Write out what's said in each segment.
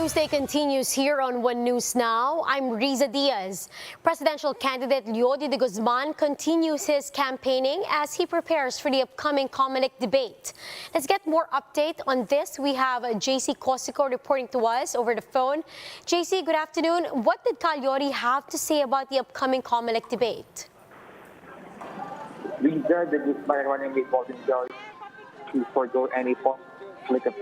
Tuesday continues here on One News Now. I'm Riza Diaz. Presidential candidate Leody de Guzman continues his campaigning as he prepares for the upcoming Comelec debate. Let's get more update on this. We have JC Cosico reporting to us over the phone. JC, good afternoon. What did Leody have to say about the upcoming Comelec debate? Riza de Guzman running a voluntary to forego any public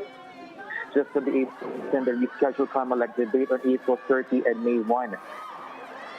just to be able to send the rescheduled Comelec debate on April 30 and May 1.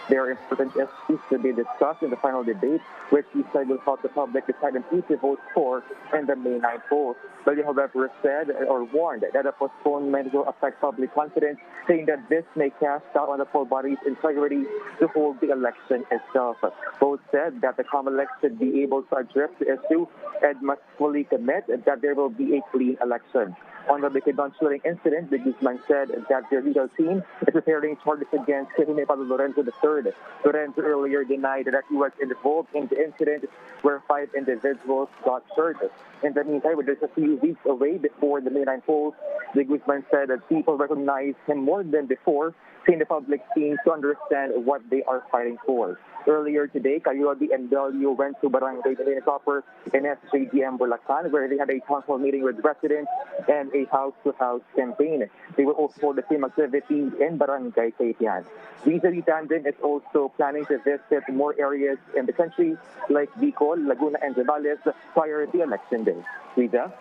There are important issues to be discussed in the final debate, which he said will help the public decide on who to vote for in the May 9 poll. Bello, however, said or warned that a postponement will affect public confidence, saying that this may cast doubt on the poll body's integrity to hold the election itself. Both said that the Comelec should be able to address the issue and must fully commit that there will be a clean election. On the Bicodon shooting incident, the Guzman said that their legal team is preparing charges against Ginebra Lorenzo III. Lorenzo earlier denied that he was involved in the incident where 5 individuals got hurt. In the meantime, just a few weeks away before the May 9 polls, the Guzman said that people recognize him more than before, saying the public seems to understand what they are fighting for. Earlier today, Leody and Bello went to Barangay Proper in SJDM Bulacan, where they had a town hall meeting with residents and a house-to-house campaign. They will also hold the same activity in Barangay Kaitian. Riza Tandem is also planning to visit more areas in the country like Bicol, Laguna, and Zambales prior to the election day. Riza?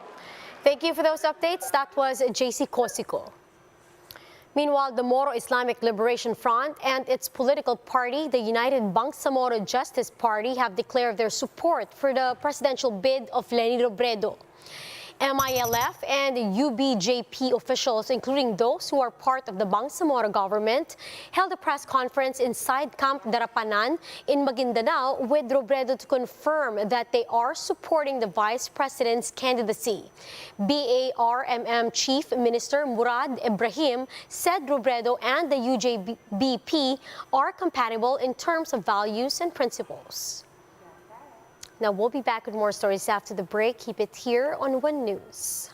Thank you for those updates. That was JC Cosico. Meanwhile, the Moro Islamic Liberation Front and its political party, the United Bangsamoro Justice Party, have declared their support for the presidential bid of Leni Robredo. MILF and UBJP officials, including those who are part of the Bangsamoro government, held a press conference inside Camp Darapanan in Maguindanao with Robredo to confirm that they are supporting the vice president's candidacy. BARMM Chief Minister Murad Ibrahim said Robredo and the UJBP are compatible in terms of values and principles. Now, we'll be back with more stories after the break. Keep it here on One News.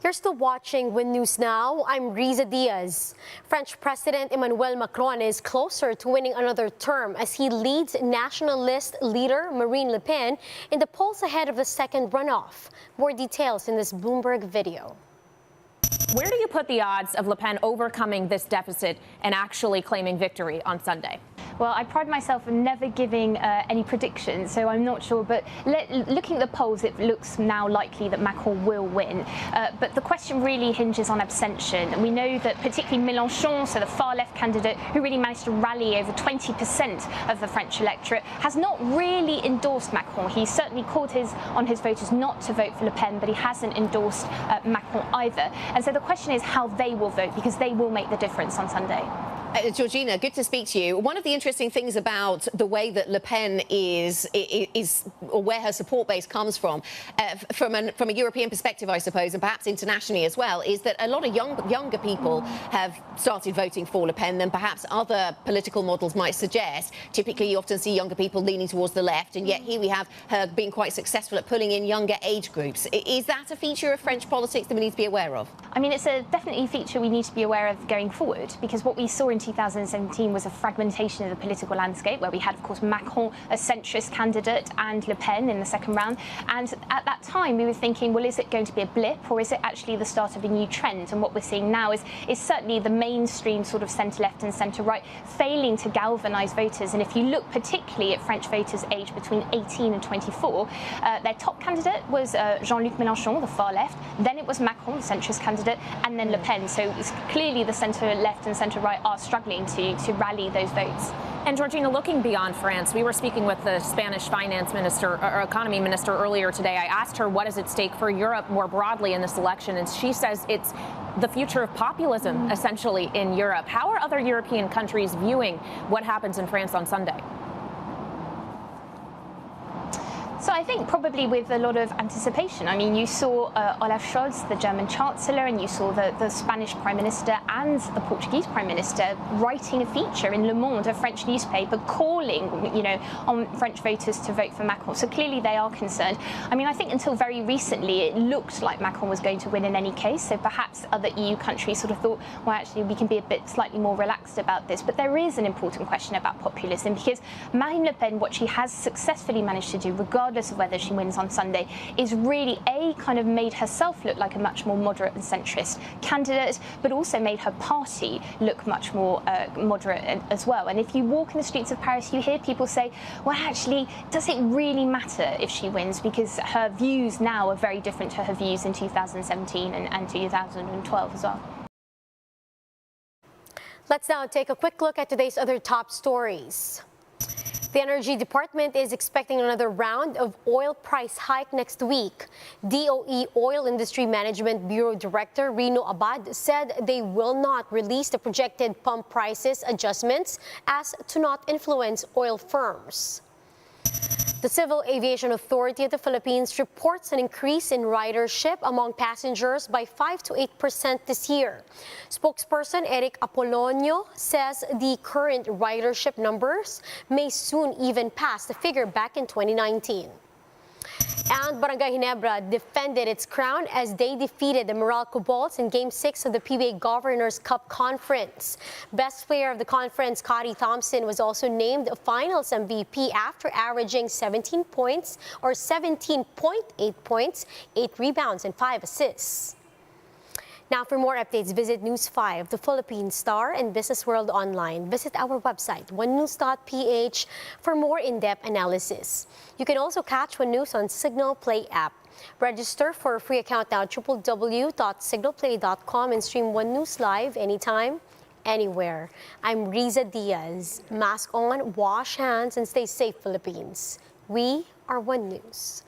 You're still watching One News Now. I'm Riza Diaz. French President Emmanuel Macron is closer to winning another term as he leads nationalist leader Marine Le Pen in the polls ahead of the second runoff. More details in this Bloomberg video. Where do you put the odds of Le Pen overcoming this deficit and actually claiming victory on Sunday? Well, I pride myself in never giving any predictions, so I'm not sure. But looking at the polls, it looks now likely that Macron will win. But the question really hinges on abstention. And we know that particularly Mélenchon, so the far-left candidate, who really managed to rally over 20% of the French electorate, has not really endorsed Macron. He certainly called on his voters not to vote for Le Pen, but he hasn't endorsed Macron either. And so the question is how they will vote, because they will make the difference on Sunday. Georgina, good to speak to you. One of the interesting things about the way that Le Pen is or where her support base comes from a European perspective, I suppose, and perhaps internationally as well, is that a lot of younger people have started voting for Le Pen than perhaps other political models might suggest. Typically, you often see younger people leaning towards the left, and yet here we have her being quite successful at pulling in younger age groups. Is that a feature of French politics that we need to be aware of? I mean, it's definitely a feature we need to be aware of going forward, because what we saw in 2017 was a fragmentation of the political landscape, where we had, of course, Macron, a centrist candidate, and Le Pen in the second round. And at that time, we were thinking, well, is it going to be a blip, or is it actually the start of a new trend? And what we're seeing now is certainly the mainstream sort of centre-left and centre-right failing to galvanise voters. And if you look particularly at French voters aged between 18 and 24, their top candidate was Jean-Luc Mélenchon, the far left. Then it was Macron, the centrist candidate, and then Le Pen. So it's clearly the centre-left and centre-right are struggling to rally those votes. And Georgina, looking beyond France, we were speaking with the Spanish finance minister, or economy minister earlier today. I asked her what is at stake for Europe more broadly in this election, and she says it's the future of populism, essentially, in Europe. How are other European countries viewing what happens in France on Sunday? So I think probably with a lot of anticipation. I mean, you saw Olaf Scholz, the German Chancellor, and you saw the Spanish Prime Minister and the Portuguese Prime Minister writing a feature in Le Monde, a French newspaper, calling, on French voters to vote for Macron. So clearly they are concerned. I mean, I think until very recently it looked like Macron was going to win in any case. So perhaps other EU countries sort of thought, well, actually, we can be a bit slightly more relaxed about this. But there is an important question about populism, because Marine Le Pen, what she has successfully managed to do, regardless of whether she wins on Sunday, is really kind of made herself look like a much more moderate and centrist candidate, but also made her party look much more moderate as well. And if you walk in the streets of Paris, you hear people say, well, actually, does it really matter if she wins? Because her views now are very different to her views in 2017 and 2012 as well. Let's now take a quick look at today's other top stories. The Energy Department is expecting another round of oil price hike next week. DOE Oil Industry Management Bureau Director Rino Abad said they will not release the projected pump prices adjustments as to not influence oil firms. The Civil Aviation Authority of the Philippines reports an increase in ridership among passengers by 5 to 8% this year. Spokesperson Eric Apolonio says the current ridership numbers may soon even pass the figure back in 2019. And Barangay Ginebra defended its crown as they defeated the Meralco Bulls in Game 6 of the PBA Govs Cup Conference. Best player of the conference, Cody Thompson, was also named Finals MVP after averaging 17 points, or 17.8 points, 8 rebounds, and 5 assists. Now, for more updates, visit News 5, the Philippine Star, and Business World Online. Visit our website, onenews.ph, for more in-depth analysis. You can also catch One News on Signal Play app. Register for a free account now at www.signalplay.com and stream One News live anytime, anywhere. I'm Riza Diaz. Mask on, wash hands, and stay safe, Philippines. We are One News.